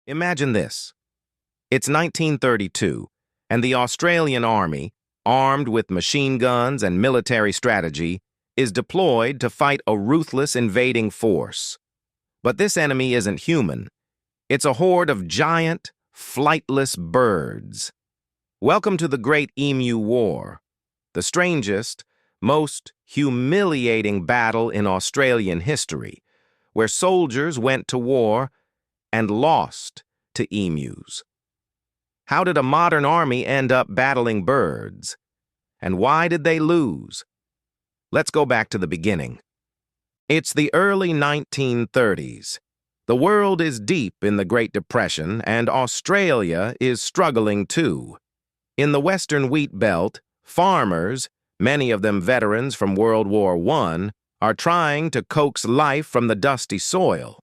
Imagine this. It's 1932, and the Australian Army, armed with machine guns and military strategy, is deployed to fight a ruthless invading force. But this enemy isn't human. It's a horde of giant, flightless birds. Welcome to the Great Emu War, the strangest, most humiliating battle in Australian history, where soldiers went to war and lost to emus. How did a modern army end up battling birds? And why did they lose? Let's go back to the beginning. It's the early 1930s. The world is deep in the Great Depression, and Australia is struggling too. In the Western Wheat Belt, farmers, many of them veterans from World War I, are trying to coax life from the dusty soil.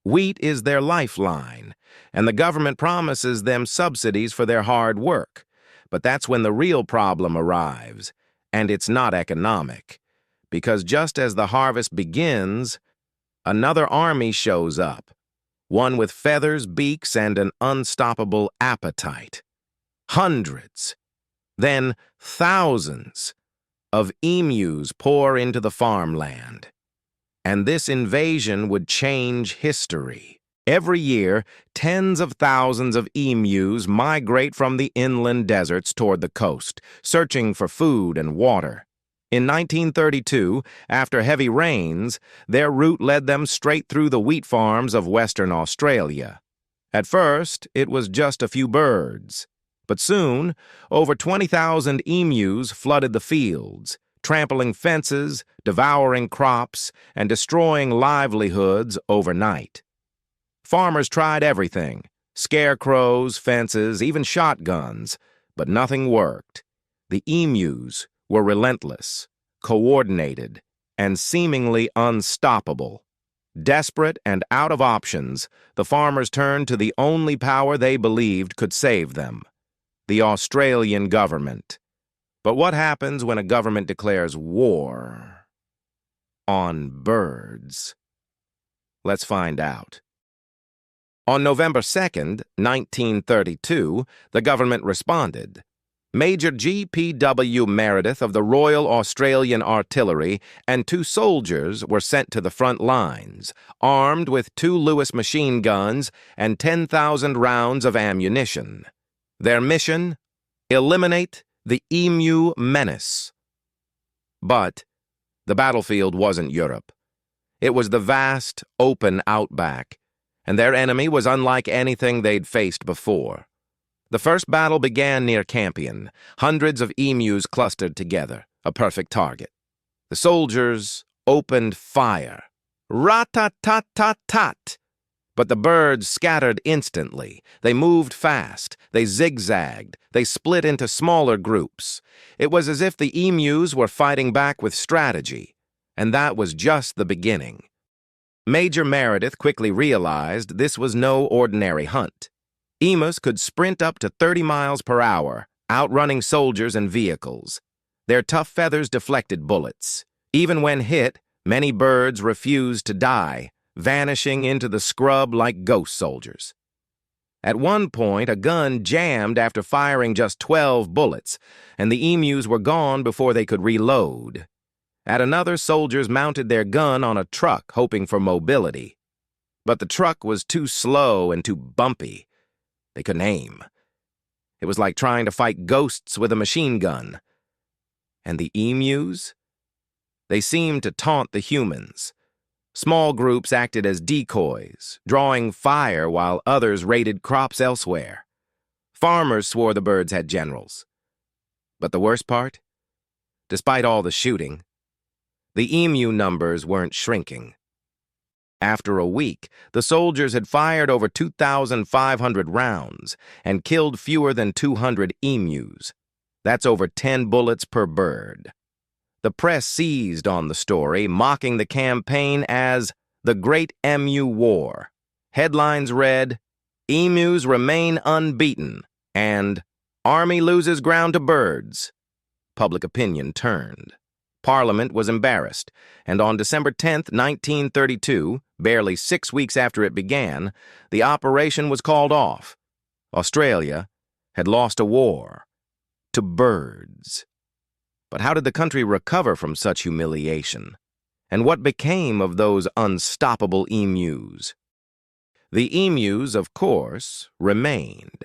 Wheat is their lifeline, and the government promises them subsidies for their hard work. But that's when the real problem arrives, and it's not economic. Because just as the harvest begins, another army shows up, one with feathers, beaks, and an unstoppable appetite. Hundreds, then thousands, of emus pour into the farmland. And this invasion would change history. Every year, tens of thousands of emus migrate from the inland deserts toward the coast, searching for food and water. In 1932, after heavy rains, their route led them straight through the wheat farms of Western Australia. At first, it was just a few birds. But soon, over 20,000 emus flooded the fields, trampling fences, devouring crops, and destroying livelihoods overnight. Farmers tried everything: scarecrows, fences, even shotguns, but nothing worked. The emus were relentless, coordinated, and seemingly unstoppable. Desperate and out of options, the farmers turned to the only power they believed could save them: the Australian government. But what happens when a government declares war on birds? Let's find out. On November 2nd, 1932, the government responded. Major G.P.W. Meredith of the Royal Australian Artillery and 2 soldiers were sent to the front lines, armed with 2 Lewis machine guns and 10,000 rounds of ammunition. Their mission? Eliminate the emu menace. But the battlefield wasn't Europe. It was the vast, open outback, and their enemy was unlike anything they'd faced before. The first battle began near Campion. Hundreds of emus clustered together, a perfect target. The soldiers opened fire. Rat-tat-tat-tat-tat! But the birds scattered instantly. They moved fast. They zigzagged. They split into smaller groups. It was as if the emus were fighting back with strategy. And that was just the beginning. Major Meredith quickly realized this was no ordinary hunt. Emus could sprint up to 30 miles per hour, outrunning soldiers and vehicles. Their tough feathers deflected bullets. Even when hit, many birds refused to die, vanishing into the scrub like ghost soldiers. At one point, a gun jammed after firing just 12 bullets, and the emus were gone before they could reload. At another, soldiers mounted their gun on a truck, hoping for mobility. But the truck was too slow and too bumpy. They couldn't aim. It was like trying to fight ghosts with a machine gun. And the emus? They seemed to taunt the humans. Small groups acted as decoys, drawing fire while others raided crops elsewhere. Farmers swore the birds had generals. But the worst part? Despite all the shooting, the emu numbers weren't shrinking. After a week, the soldiers had fired over 2,500 rounds and killed fewer than 200 emus. That's over 10 bullets per bird. The press seized on the story, mocking the campaign as the Great Emu War. Headlines read, "Emus remain unbeaten," and "Army loses ground to birds." Public opinion turned. Parliament was embarrassed, and on December 10, 1932, barely 6 weeks after it began, the operation was called off. Australia had lost a war to birds. But how did the country recover from such humiliation? And what became of those unstoppable emus? The emus, of course, remained.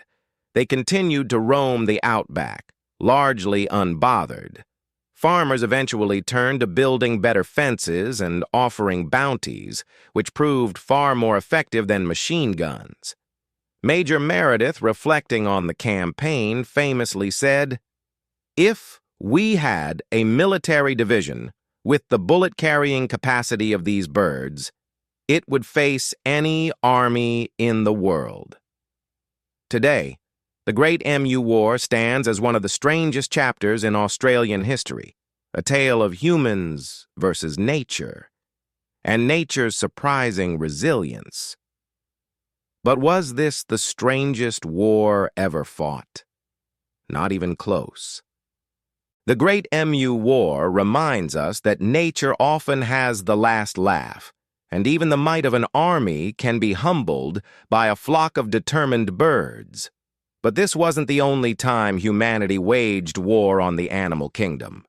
They continued to roam the outback, largely unbothered. Farmers eventually turned to building better fences and offering bounties, which proved far more effective than machine guns. Major Meredith, reflecting on the campaign, famously said, "If we had a military division with the bullet-carrying capacity of these birds, it would face any army in the world." Today, the Great Emu War stands as one of the strangest chapters in Australian history, a tale of humans versus nature, and nature's surprising resilience. But was this the strangest war ever fought? Not even close. The Great Emu War reminds us that nature often has the last laugh, and even the might of an army can be humbled by a flock of determined birds. But this wasn't the only time humanity waged war on the animal kingdom.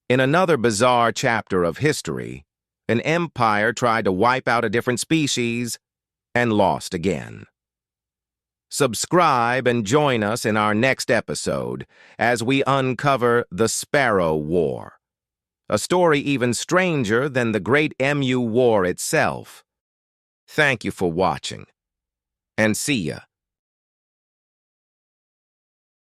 In another bizarre chapter of history, an empire tried to wipe out a different species and lost again. Subscribe and join us in our next episode as we uncover the Sparrow War, a story even stranger than the Great Emu War itself. Thank you for watching, and see ya.